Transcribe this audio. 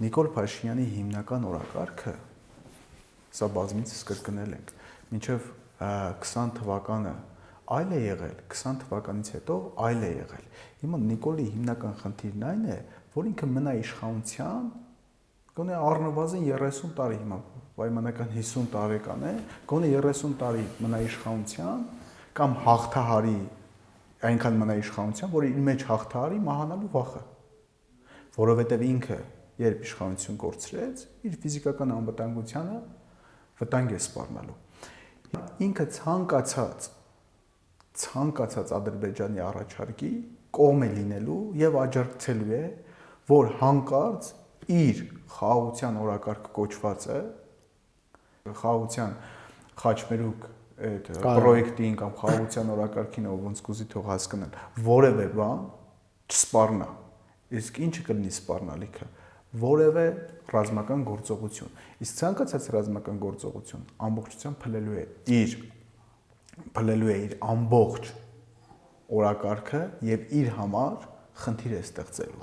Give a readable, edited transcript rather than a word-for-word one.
Նիկոլ Փաշինյանի հիմնական օրակարգը սա բազմիցս կրկնել ենք մինչև 20 թվականը այլ է եղել, 20 թվականից հետո այլ է եղել։ Հիմա Նիկոլի հիմնական խնդիրն այն է, որ ինքը մնա իշխանության, գոնե առնվազն 30 տարի հիմա պայմանական 50 տարեկան է, գոնե 30 տարի մնա իշխանության կամ հաղթահարի այնքան մնա իշխանության, որ իր մեջ հաղթահարի մահանալու վախը, որովհետև ինքը երբ իշխանություն կորցրեց, իր ֆիզիկական անվտանգությանը վտանգ է սպառնալու։ Ինքը ցանկացած Ադրբեջանի առաջարկի կողմ է լինելու եւ աջակցելու է, որ հանկարծ իր խաղաղության օրակարգ կոչվածը, խաղաղության խաչմերուկ այդ պրոյեկտին կամ խաղաղության օրակարգին, ոնց կուզի թող հասկանալ, որևէ բան չսպառնա։ Իսկ ինչը կլինի սպառնալիքը, որևէ ռազմական գործողություն։ Իսկ ցանկացած ռազմական գործողություն ամբողջությամբ փլելու է իր ամբողջ օրակարգը եւ իր համար խնդիր է ստեղծելու։